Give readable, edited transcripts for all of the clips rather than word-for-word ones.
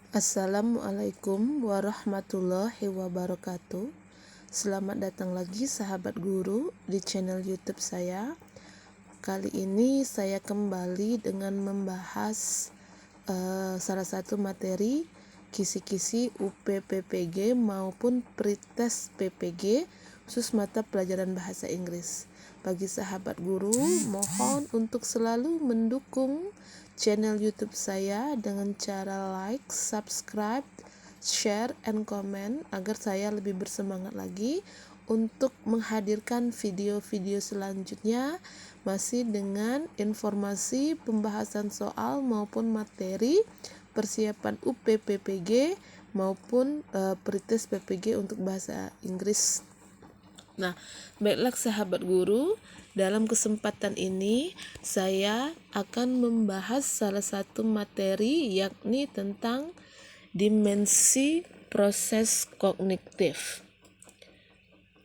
Assalamualaikum warahmatullahi wabarakatuh. Selamat datang lagi sahabat guru di channel YouTube saya. Kali ini saya kembali dengan membahas salah satu materi kisi-kisi UPPPG maupun pretest PPG khusus mata pelajaran bahasa Inggris. Bagi sahabat guru, mohon untuk selalu mendukung channel YouTube saya dengan cara like, subscribe, share, and comment agar saya lebih bersemangat lagi untuk menghadirkan video-video selanjutnya masih dengan informasi pembahasan soal maupun materi persiapan UPPPG maupun pretest PPG untuk bahasa Inggris. Nah, baiklah sahabat guru, dalam kesempatan ini saya akan membahas salah satu materi yakni tentang dimensi proses kognitif.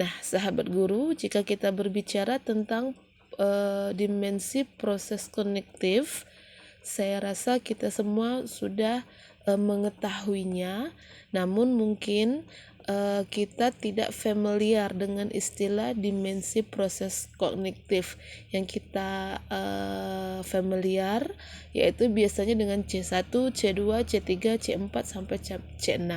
Nah, sahabat guru, jika kita berbicara tentang dimensi proses kognitif, saya rasa kita semua sudah mengetahuinya, namun mungkin kita tidak familiar dengan istilah dimensi proses kognitif. Yang kita familiar yaitu biasanya dengan C1, C2, C3, C4 sampai C6,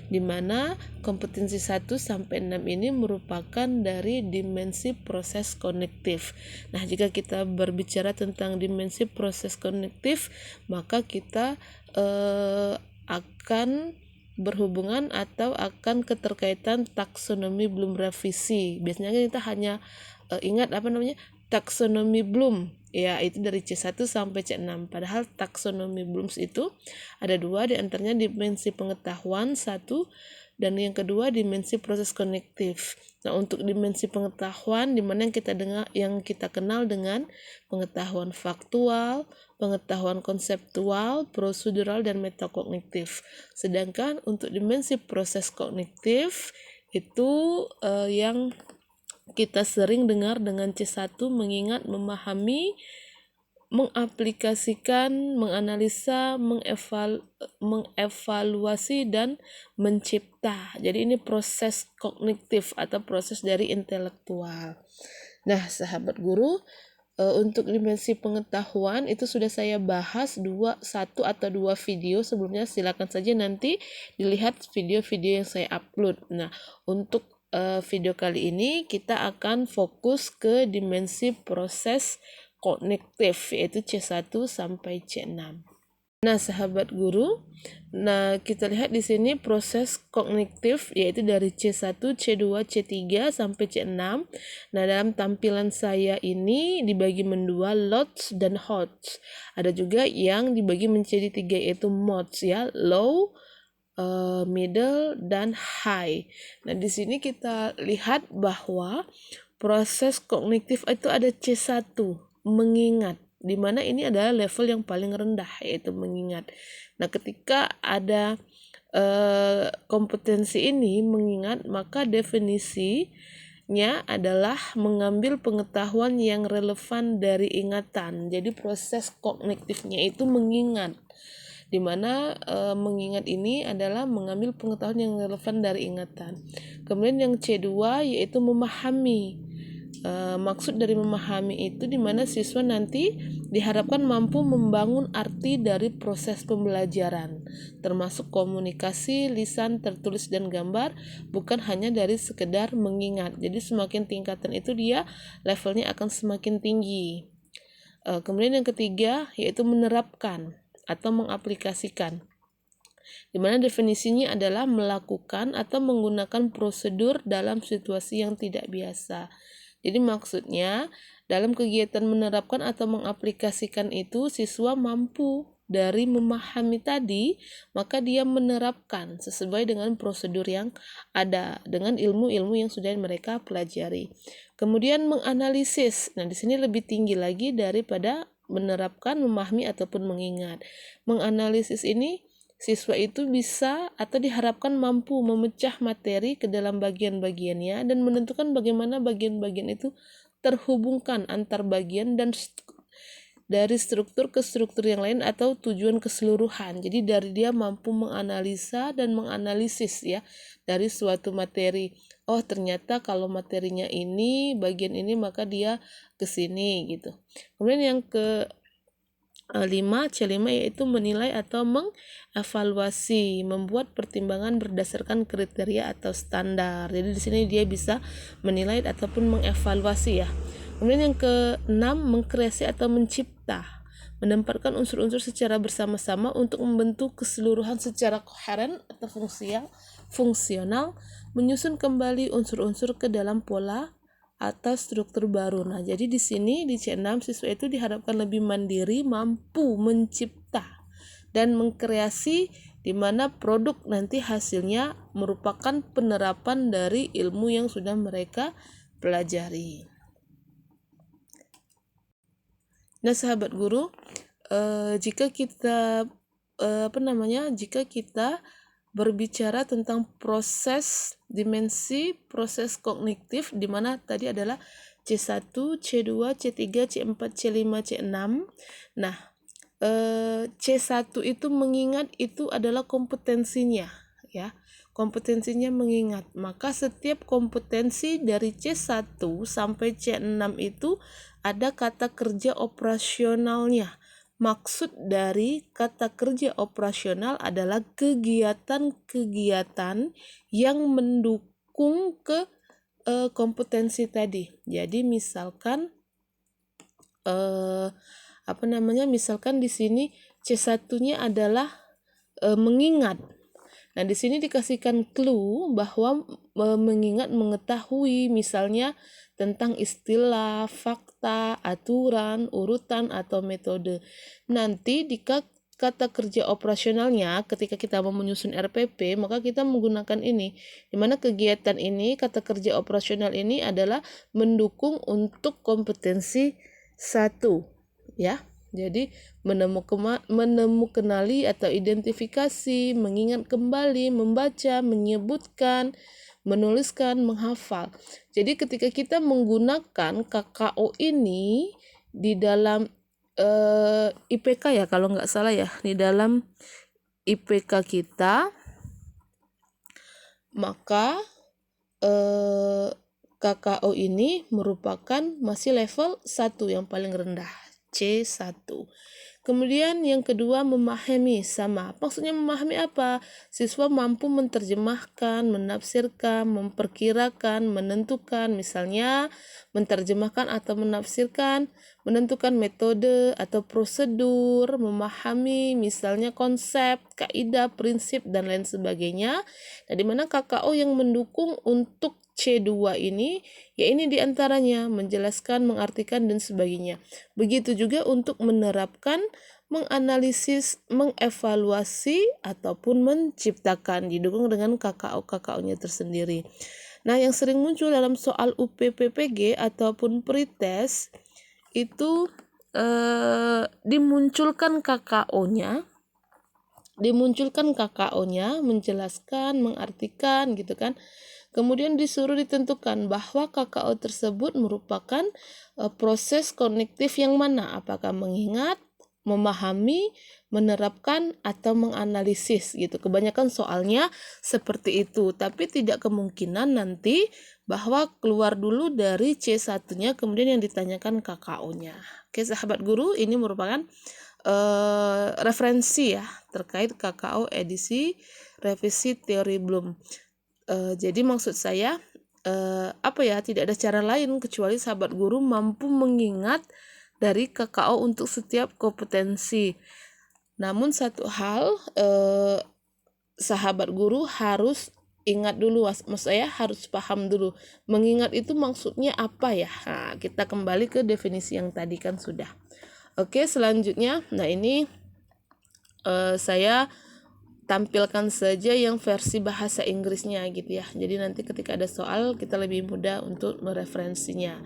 di mana kompetensi 1 sampai 6 ini merupakan dari dimensi proses kognitif. Nah, jika kita berbicara tentang dimensi proses kognitif, maka kita akan berhubungan atau akan keterkaitan taksonomi Bloom revisi. Biasanya kita hanya ingat taksonomi Bloom, ya, itu dari C1 sampai C6. Padahal taksonomi Bloom itu ada dua, di antaranya dimensi pengetahuan satu, dan yang kedua dimensi proses kognitif. Nah, untuk dimensi pengetahuan, di mana yang kita kenal dengan pengetahuan faktual, pengetahuan konseptual, prosedural, dan metakognitif. Sedangkan untuk dimensi proses kognitif itu yang kita sering dengar dengan C1, mengingat, memahami, mengaplikasikan, menganalisa, mengevaluasi, dan mencipta. Jadi ini proses kognitif atau proses dari intelektual. Nah, sahabat guru, untuk dimensi pengetahuan itu sudah saya bahas satu atau dua video sebelumnya. Silakan saja nanti dilihat video-video yang saya upload. Nah, untuk video kali ini kita akan fokus ke dimensi proses kognitif, yaitu C1 sampai C6. Nah, sahabat guru, kita lihat di sini proses kognitif yaitu dari C1, C2, C3 sampai C6. Nah, dalam tampilan saya ini dibagi mendua, lots dan hots. Ada juga yang dibagi menjadi tiga, yaitu modes, ya, low, middle, dan high. Nah, di sini kita lihat bahwa proses kognitif itu ada C1, mengingat, di mana ini adalah level yang paling rendah, yaitu mengingat. Nah, ketika ada kompetensi ini mengingat, maka definisinya adalah mengambil pengetahuan yang relevan dari ingatan. Jadi proses kognitifnya itu mengingat, di mana mengingat ini adalah mengambil pengetahuan yang relevan dari ingatan. Kemudian yang C2 yaitu memahami. Maksud dari memahami itu di mana siswa nanti diharapkan mampu membangun arti dari proses pembelajaran, termasuk komunikasi, lisan, tertulis, dan gambar, bukan hanya dari sekedar mengingat. Jadi semakin tingkatan itu dia levelnya akan semakin tinggi. Kemudian yang ketiga yaitu menerapkan atau mengaplikasikan, di mana definisinya adalah melakukan atau menggunakan prosedur dalam situasi yang tidak biasa. Jadi maksudnya dalam kegiatan menerapkan atau mengaplikasikan itu siswa mampu dari memahami tadi, maka dia menerapkan sesuai dengan prosedur yang ada dengan ilmu-ilmu yang sudah mereka pelajari. Kemudian menganalisis. Nah, di sini lebih tinggi lagi daripada menerapkan, memahami, ataupun mengingat. Menganalisis ini siswa itu bisa atau diharapkan mampu memecah materi ke dalam bagian-bagiannya dan menentukan bagaimana bagian-bagian itu terhubungkan antar bagian dan dari struktur ke struktur yang lain atau tujuan keseluruhan. Jadi dari dia mampu menganalisa dan menganalisis ya dari suatu materi. Oh, ternyata kalau materinya ini, bagian ini, maka dia ke sini gitu. Kemudian yang ke 5, C5 yaitu menilai atau mengevaluasi, membuat pertimbangan berdasarkan kriteria atau standar. Jadi di sini dia bisa menilai ataupun mengevaluasi ya. Kemudian yang ke-6, mengkreasi atau mencipta, menempatkan unsur-unsur secara bersama-sama untuk membentuk keseluruhan secara koheren atau fungsional, menyusun kembali unsur-unsur ke dalam pola atau struktur baru. Nah, jadi di sini di C6 siswa itu diharapkan lebih mandiri, mampu mencipta dan mengkreasi di mana produk nanti hasilnya merupakan penerapan dari ilmu yang sudah mereka pelajari. Nah, sahabat guru, jika kita berbicara tentang proses kognitif di mana tadi adalah C1, C2, C3, C4, C5, C6. Nah, C1 itu mengingat itu adalah kompetensinya ya. Kompetensinya mengingat. Maka setiap kompetensi dari C1 sampai C6 itu ada kata kerja operasionalnya. Maksud dari kata kerja operasional adalah kegiatan-kegiatan yang mendukung ke kompetensi tadi. Jadi misalkan misalkan di sini C1-nya adalah mengingat. Nah, di sini dikasihkan clue bahwa mengingat, mengetahui misalnya tentang istilah, fakta, aturan, urutan, atau metode. Nanti di kata kerja operasionalnya ketika kita mau menyusun RPP, maka kita menggunakan ini. Di mana kegiatan ini, kata kerja operasional ini adalah mendukung untuk kompetensi 1, ya. Jadi menemukanali atau identifikasi, mengingat kembali, membaca, menyebutkan, menuliskan, menghafal. Jadi ketika kita menggunakan KKO ini di dalam IPK ya, kalau nggak salah ya, di dalam IPK kita, maka KKO ini merupakan masih level 1 yang paling rendah. C1. Kemudian yang kedua, memahami. Sama. Maksudnya memahami apa? Siswa mampu menerjemahkan, menafsirkan, memperkirakan, menentukan, misalnya menerjemahkan atau menafsirkan, menentukan metode atau prosedur, memahami misalnya konsep, kaidah, prinsip, dan lain sebagainya. Nah, di mana KKO yang mendukung untuk C2 ini, ya ini diantaranya menjelaskan, mengartikan, dan sebagainya. Begitu juga untuk menerapkan, menganalisis, mengevaluasi, ataupun menciptakan, didukung dengan KKO-KKO-nya tersendiri. Nah, yang sering muncul dalam soal UPPPG ataupun pretest itu dimunculkan KKO-nya, menjelaskan, mengartikan gitu kan. Kemudian disuruh ditentukan bahwa KKO tersebut merupakan proses kognitif yang mana, apakah mengingat, memahami, menerapkan, atau menganalisis gitu. Kebanyakan soalnya seperti itu, tapi tidak kemungkinan nanti bahwa keluar dulu dari C1-nya kemudian yang ditanyakan KKO-nya. Oke, sahabat guru, ini merupakan referensi ya terkait KKO edisi revisi teori Bloom. Jadi maksud saya tidak ada cara lain kecuali sahabat guru mampu mengingat dari KKO untuk setiap kompetensi. Namun satu hal sahabat guru harus ingat dulu, maksud saya harus paham dulu. Mengingat itu maksudnya apa ya? Nah, kita kembali ke definisi yang tadi kan sudah. Oke, selanjutnya, nah ini saya tampilkan saja yang versi bahasa Inggrisnya gitu ya. Jadi nanti ketika ada soal kita lebih mudah untuk mereferensinya.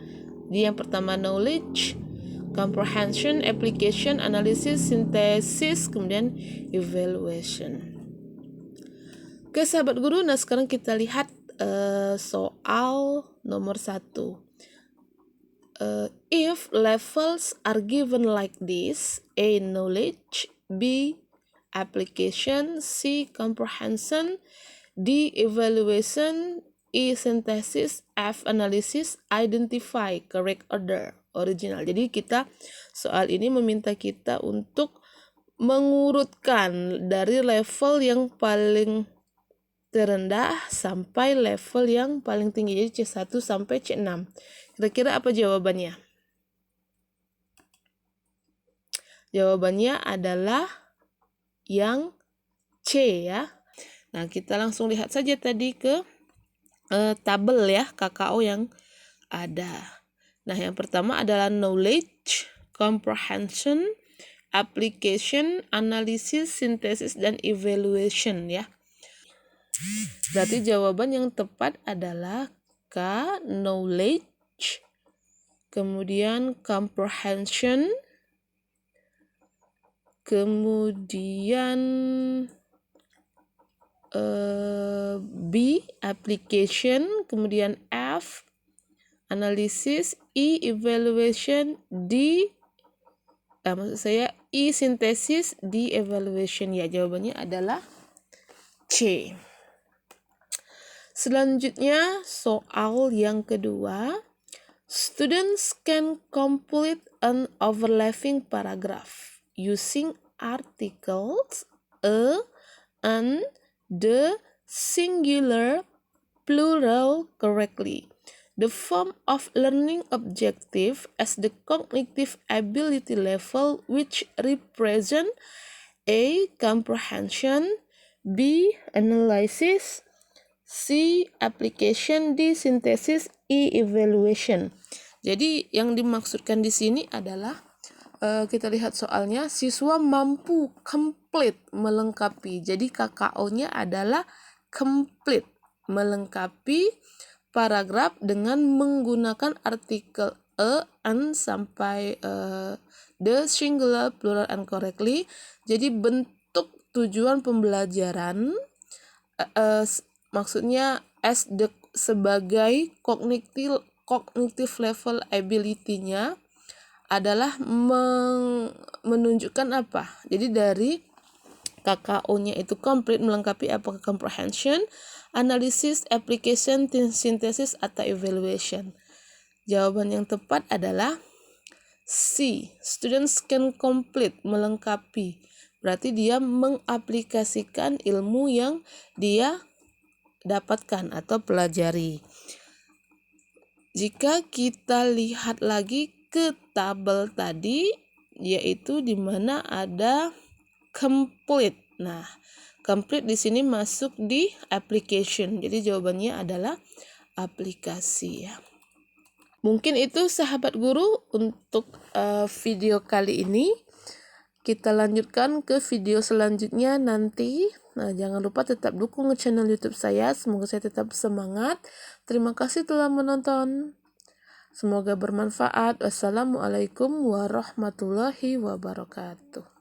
Jadi yang pertama knowledge, comprehension, application, analysis, synthesis, kemudian evaluation. Oke sahabat guru, nah sekarang kita lihat soal nomor 1. If levels are given like this: A. Knowledge, B. Application, C. Comprehension, D. Evaluation, E. Synthesis, F. Analysis. Identify correct order original. Jadi soal ini meminta kita untuk mengurutkan dari level yang paling terendah sampai level yang paling tinggi, jadi C1 sampai C6. Kira-kira apa jawabannya? Jawabannya adalah yang C ya. Nah, kita langsung lihat saja tadi ke tabel ya KKO yang ada. Nah, yang pertama adalah knowledge, comprehension, application, analysis, synthesis, dan evaluation ya. Berarti jawaban yang tepat adalah K, knowledge, kemudian comprehension, kemudian B, application, kemudian F, analysis, E, evaluation, D, E, synthesis, D, evaluation. Ya, jawabannya adalah C. Selanjutnya, soal yang kedua. Students can complete an overlapping paragraph using articles a, an, the, singular, plural correctly. The form of learning objective as the cognitive ability level which represent A. Comprehension, B. Analysis, C. Application, D. Synthesis, E. Evaluation. Jadi yang dimaksudkan di sini adalah kita lihat soalnya, siswa mampu complete, melengkapi. Jadi KKO-nya adalah complete, melengkapi paragraf dengan menggunakan artikel a, an, sampai the, singular, plural, and correctly. Jadi bentuk tujuan pembelajaran maksudnya sebagai cognitive level ability-nya adalah menunjukkan apa? Jadi dari KKO-nya itu complete, melengkapi apakah comprehension, analysis, application, synthesis, atau evaluation. Jawaban yang tepat adalah C. Students can complete, melengkapi. Berarti dia mengaplikasikan ilmu yang dia dapatkan atau pelajari. Jika kita lihat lagi ke tabel tadi, yaitu di mana ada complete. Nah, complete di sini masuk di application. Jadi jawabannya adalah aplikasi ya. Mungkin itu sahabat guru untuk video kali ini. Kita lanjutkan ke video selanjutnya nanti. Nah, jangan lupa tetap dukung channel YouTube saya. Semoga saya tetap semangat. Terima kasih telah menonton. Semoga bermanfaat. Wassalamualaikum warahmatullahi wabarakatuh.